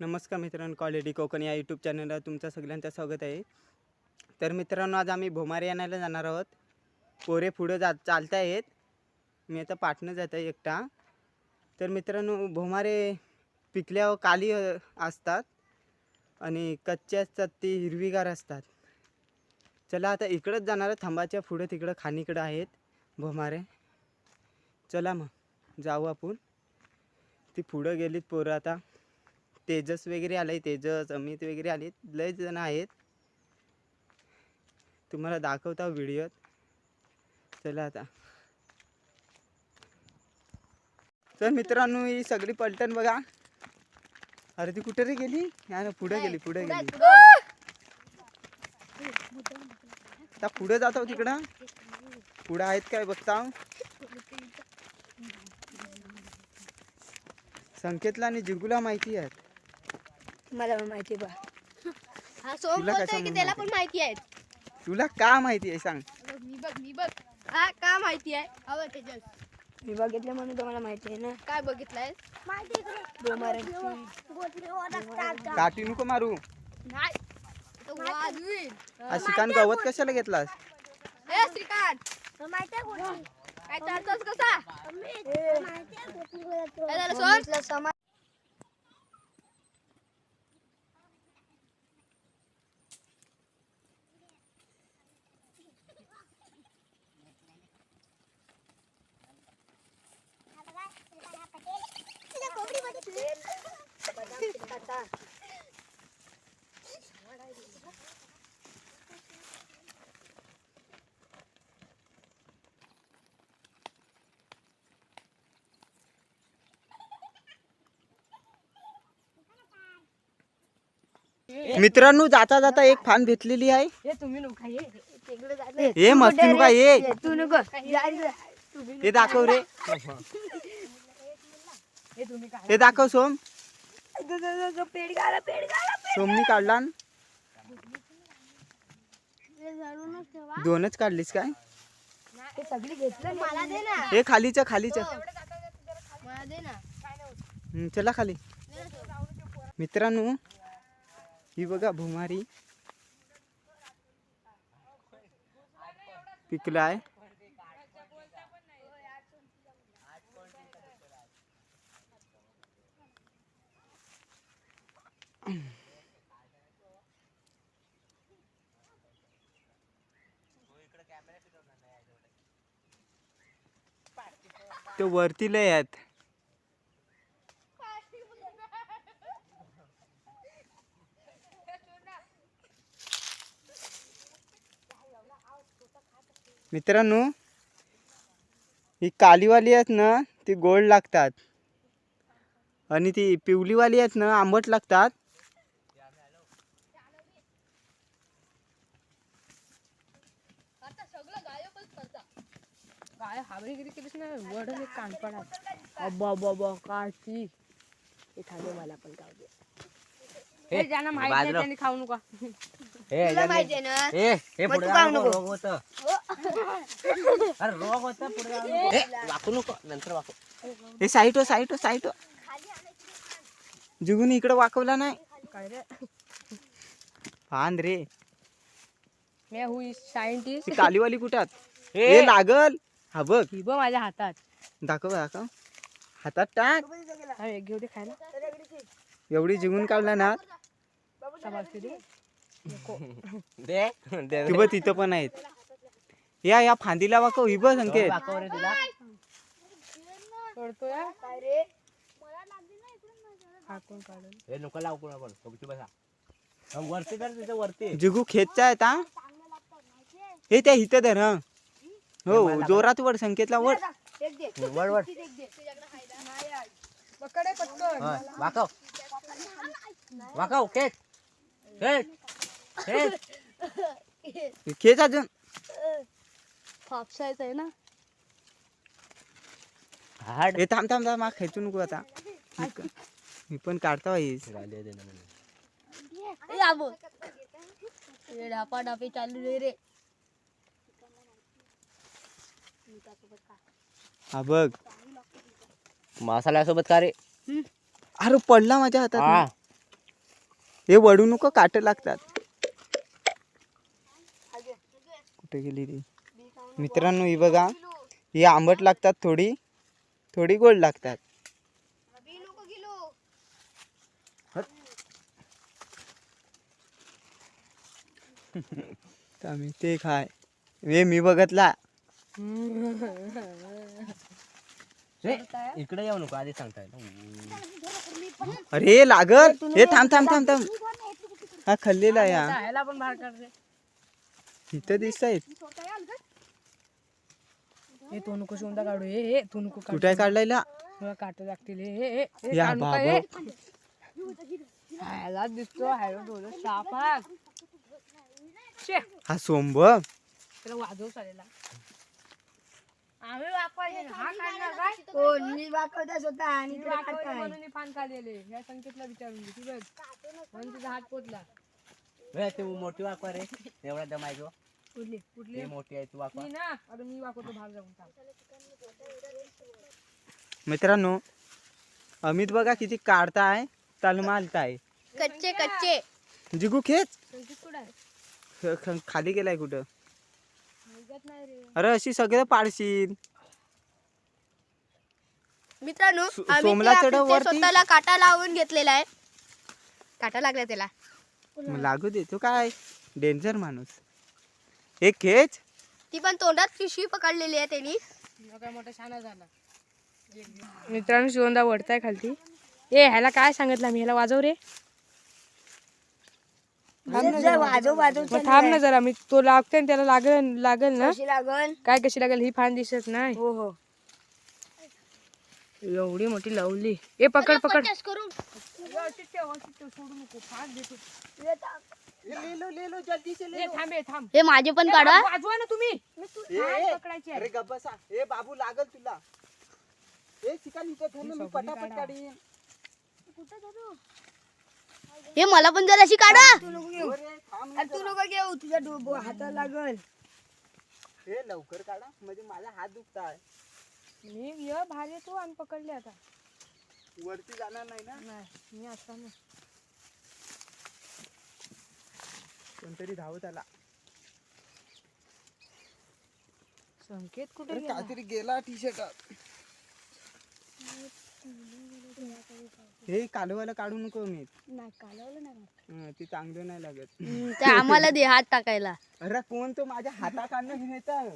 नमस्कार मित्रांनो, क्वालिटी कोकण या यूट्यूब चॅनलला तुमचं सगळ्यांचं स्वागत आहे. तर मित्रांनो, आज आम्ही भोमारे आणायला जाणार आहोत. पोरे पुढं चालत आहेत, मी आता पाठणं जात आहे एकटा. तर मित्रांनो, भोमारे पिकल्यावर काली असतात आणि कच्चे असतात ती हिरवीगार असतात. चला आता इकडंच जाणार आहे, थांबाच्या पुढं तिकडं खाणीकडं आहेत भोमारे. चला मग जाऊ आपण. ती पुढं गेलीत पोरं. आता तेजस वगैरे आलाय, तेजस अमित वगैरे आलेत, लय जण आहेत. तुम्हाला दाखवता व्हिडिओत. चला आता. तर मित्रांनो, ही सगळी पलटण बघा. अरे ती कुठे रे गेली? या पुढे गेली, पुढे गेली. आता पुढे जातो तिकडं. पुढे आहेत काय बघता. संकेतला आणि जिगूला माहिती आहेत. मला पण माहिती बा. हा सोम बोलतोय की त्याला पण माहिती आहे. तुला का माहिती आहे सांग? मी बघ हा का माहिती आहे? अहो तेजस, मी बघितलं म्हणून तुम्हाला माहिती आहे ना. काय बघितलंय? काठी नको मारू. नाही तो वाद होईल. शिकान गवत कशाला घेतलास? ए श्रीकांत, काय चालतोस कसा? काय झालं सोम? मित्रांनो, जाता जाता एक फान भेटलेली आहे. हे मस्ती नुका ये. तू नको हे दाखव रे. हे दाखव सोम. सोमनी काढला. दोनच काढलीस काय? सगळी घेतलं. मला दे ना. हे खालीच खालीच. मला दे ना. चला खाली. मित्रांनो, ही बघा भुमारी पिकला आहे. तो वरती लय आहेत. मित्रांनो, ही कालीवाली आहेत ना, ती गोड लागतात आणि ती पिवलीवाली आहेत ना, आंबट लागतात. काय हाबरीगिरी केलीस ना. वडून एक कानपडा. अब्बा बाबा काची. हे खाणे मला पण खाऊ दे. हे ज्यांना माहिती आहे त्यांनी खाऊ नका. तुला माहिती आहे ना. हे पुढे जाऊ नको. रोग होतं. अरे रोग होतं, पुढे जाऊ नको. वाकू नको, नंतर वाकू. हे साईट हो, साईट हो, साईट हो. जुगून इकडे वाकवला नाही काय रे. फांद रे. मैं हूँ सायंटिस्ट. ती कालीवाली कुठात? हे लागल. हा बघ, ही बघ माझ्या हातात. दाखव दाखव. हातात टाक. एक घेऊ दे खायला. एवढी जिगून काढला ना. समजते दे. ती बघ तिथं पण आहेत. या फांदीला वाकव. ही बघ संकेत. करतो या. हे नको लावू कोणा पण फक्त बसा. वरती कर तिथे वरती. जिगू खेचचा आहे ता. हे त्या हिथं धर. हा हो, जोरात वड. संकेतला वड. वर वर पकडे पटकन. वाकव वाकव खेच खेच खेच. खेच अजून. फापसायचं आहे ना. हाड हे थांब थांब थांब. हा खेचू नको आता. मी पण काढता वाईस. ढापाढापी चालू दे रे. हा बघ. मसाल्यासोबत का रे? अरे पडला माझ्या हातात. हा हे वडू नको, काट लागतात. कुठे गेली ती? मित्रांनो ही बघा, ही आंबट लागतात, थोडी थोडी गोड लागतात. आम्ही ते खाय वे मी बघतला. रे, इकडे येऊ नको आधी सांगताय. अरे लागल. हे थांब थांब थांब थांब. हा खाल्लेला या ह्याला पण बाहेर काढ रे. इथं दिसत आहेत. हे तू नको शिवंदा काढू. हे तू नको काढू. कुठे काढलायला? तुला काट लागतील. हे या काढू नका, बाबा. हे. ह्याला दिसतो हॅलो डोलं साप आहे. शे, हा सोंब. त्याला वाजव चालेला. आम्ही वाकवायचे, हा काढणार काय? मी वाकवता स्वतः आणि मी वाकवले म्हणून मी पान काढलेले. या संकेतला विचारून घे. तू बघ म्हणून तुझा हात पोचला. रे, ते मोठी वाकवा रे, एवढा दमायचो. कुठली कुठली ते मोठी आहे तू वाकवा. मी ना अरे मी वाकवतो बाहेर जाऊन थांब. मित्रांनो अमित बघा किती काढताय, तलमालताय. कच्चे कच्चे जिगू खेच. संकेत कुठं आहे? खाली गेलाय कुठं? निघत नाही रे. अरे अशी सगळं पाडशील. मित्रांनो आम्ही सोमला ते चढव ते वरती. स्वतःला काटा लावून घेतलेला आहे. काटा लागला त्याला. मग लागू दे, तू काय डेंजर माणूस. एक खेच. ती पण तोंडात पिशवी पकडलेली आहे त्यांनी. काय मोठा शाना झाला. मित्रांनो शिवंदा वडताय खालती. ए ह्याला काय सांगितलं मी, ह्याला वाजव रे. वाजव वाजव मग थांब ना जरा, मी तो लागतोय ना, त्याला लागल लागल ना. लागल. काय कशी लागल ही फान दिसत नाही. हो हो. एवढी मोठी लावली. ए पकड पकड. करून सोडू नको, फान देतो. ए, थांब ए, थांब. हे माझे पण काढा. वाजवा ना तुम्ही. फान पकडायची आहे. अरे गप्पा. हे बाबू लागल तुला. ए चिकन इथे ठेव ना, मी पटापट काढीन. हे मला पण जराशी काढा. हो रे, थांब ना तू नको घेऊ, तुझ्या हाताला लागल. हे लवकर काढा, म्हणजे माझा हात दुखताय. मी ये बाहेर येतो आणि पकडले आता. वरती जाणार नाही ना. नाही मी आता ना. कोणतरी धावत आला. संकेत कुठे अरे गेला? काहीतरी गेला टी शर्ट. हे कालवाला काढू नको मी. नाही कालवलं नाही. ते चांगलं नाही लागत. ते आम्हाला दे हात टाकायला. अरे कोण तो माझ्या हाता काढणं घेऊन येतं.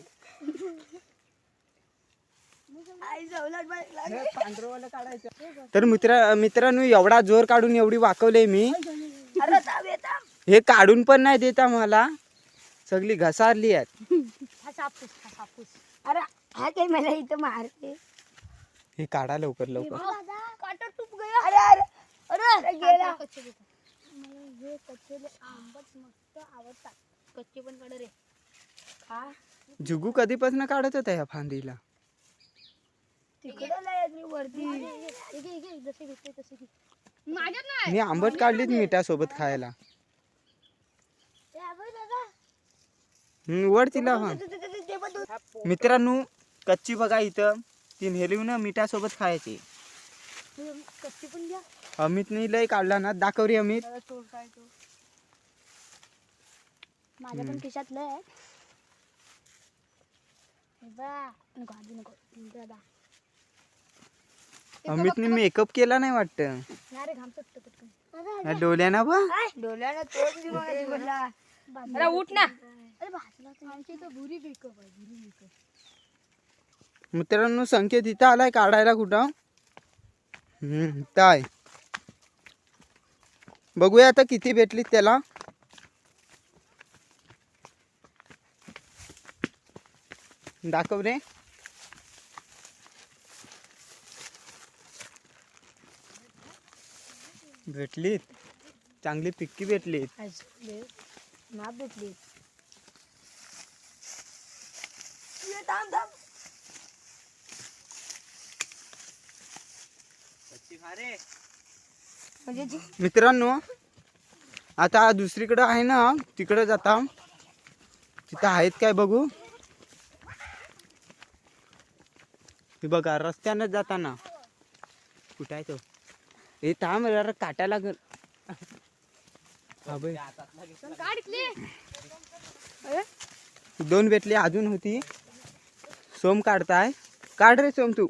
पांढरवाला काढायचं. तर मित्रांनो एवढा जोर काढून एवढी वाकवले मी. हे काढून पण नाही देता मला. सगळी घसारली आहेत. अरे हा काही मला इथं मारते. हे काढा लवकर लवकर. काटा टूप गया. अरे अरे अरे अरे गेला. मला हे कच्चे आंबट मस्त आवडतात. कच्चे पण काढ रे. खा. जुगू कधीपासून काढत होता या फांदीला. तिकडे नाही वरती. जसे घेतले तसे घे. माझ्यात नाही. मी आंबट काढलीच मिठासोबत खायला. वड तिला. मित्रांनो कच्ची बघा इथं. ती नेली ना मिठासोबत खायची. कच्ची पण घ्या. अमितने लय काढला ना. दाखव रे अमित. माझ्या पण खिशात लय आहे. नको आधी नको. अमितने मेकअप केला नाही वाटत. अरे घाम सुटतो पटकन. डोळ्याना बा. डोळ्याला तोंड दिवला. अरे उठ ना. अरे भाजला. आमची तर भुरी मेकअप आहे. भुरी मेकअप. मित्रांनो संकेत इथं आलाय काढायला कुठं. काय बघूया आता किती भेटली त्याला. दाखव रे. भेटलीत. चांगली पिक्की भेटलीत. माप भेटली. मित्रांनो आता दुसरीकडे आहे ना, तिकडे जाता. तिथं आहेत काय बघू. हे बघा रस्त्यानं जाताना. कुठं आहे तो. हे थांब जरा काटा लागल. अबे, काढ इथली. अरे 2 भेटली अजून होती. सोम काढताय. काढ रे सोम तू.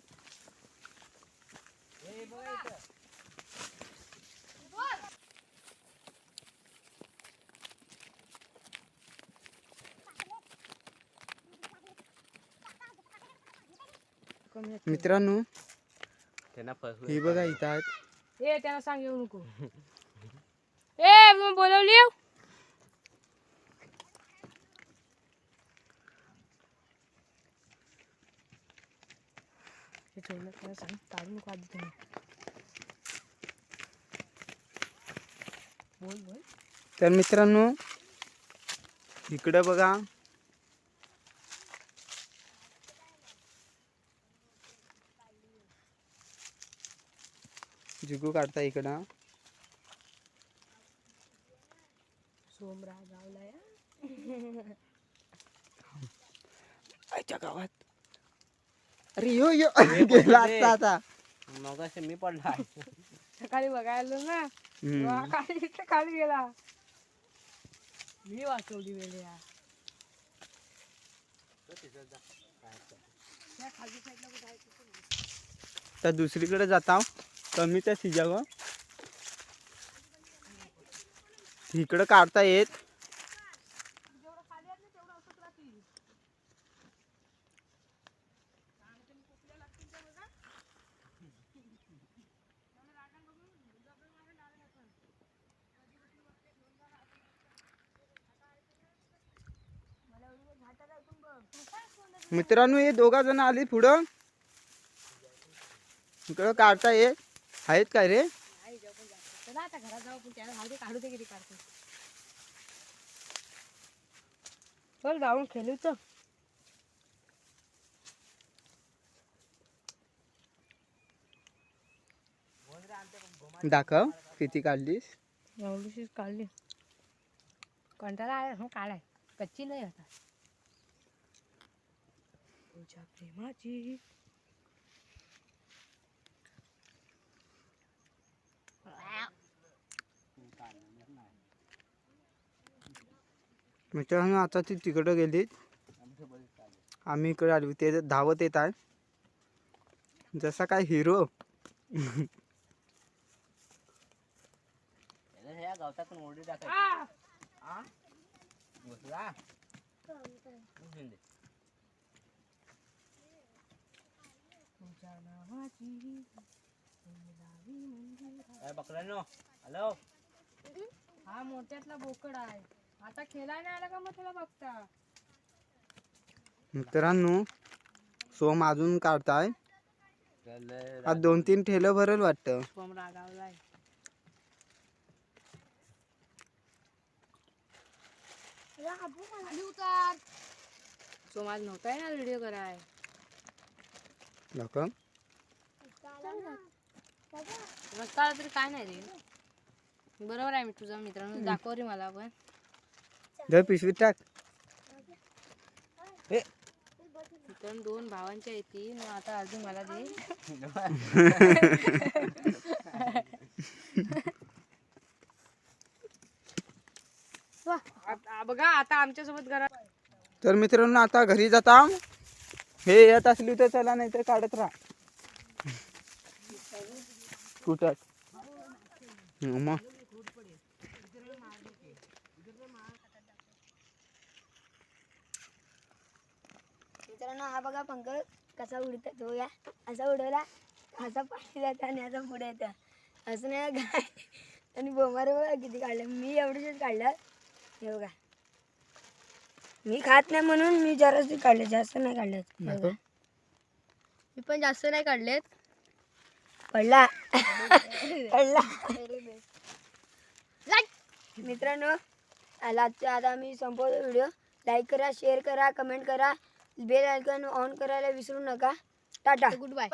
कमी आहेत. मित्रांनो त्यांना फसवलं. ही बघा इथं आहेत. ए त्यांना सांग येऊ नको. ए मग बोलवली. हे ठेवलं त्याला सांग काढू नको आधी तुम्ही. बोल बोल. तर मित्रांनो इकडं बघा जिगू काढता इकडं. सोमराव गावला आईच्या गावात. अरे यो यो गेला असता आता. मग मी पडला. सकाळी बघायला ना हम्म. वा, खाली गेला. मी वाचवली वेळे यार. तर दुसरीकडे जाता कमी त्या सिजावर इकडं काढता येत. मित्रांनो हे 2 जण आले पुढं. इकडं काढता येत आहेत काय रे. चला आता घरात जाऊ पण त्याला भाऊ काढू दे किती काढतो. चल जाऊन खेळू तर. दाखव किती काढलीस. एवढीशीच काढली. कंटाळा आला हो काढाय. कच्ची नाही आता. तुझ्या प्रेमाची मित्रांनो आता ती तिकडं गेलीत. आम्ही इकडे आलो. ते धावत येत आहे जसा काय हिरो. ह्या गावतातून ओढी टाकायची. बसला. तुझ्या नावाची बकऱ्यांनो हॅलो. हा मोठ्यातला बोकड आहे. आता खेळायला नाही आला का मग त्याला बघता. मित्रांनो सोम अजून काढताय. आज 2-3 ठेलं भरेल वाटतं. सोम रागावलाय. सोम आज नव्हता ना व्हिडिओ कराय. दाखव. रस्ता तरी काय नाही रे. बरोबर आहे मी तुझा मित्रांनो. दाखव रे मला पण. जर पिशवीत टाक. मित्रांनो 2 भावांच्या येतील आता अर्जुन मला दे. बघा आता आमच्यासोबत घरात. तर मित्रांनो आता घरी जाता. हे येत असली तर चला नाही तर काढत राहा. कुठं मग मित्रांनो हा बघा पंकज कसा उडतात तो. या असा उडवला असा पाठी जातं आणि असा पुढे येतं. असं नाही काय. आणि बोमारे बघा किती काढलं. मी एवढेच काढलं. हे बघा मी खात नाही म्हणून मी जराच काढले. जास्त नाही काढले. दाखव. मी पण जास्त नाही काढलेत. पडला पडला. मित्रांनो आजच्या आता आम्ही संपवतो व्हिडिओ. लाईक करा, शेअर करा, कमेंट करा, बेल आयकॉन ऑन करायला विसरू नका. Tata, good bye.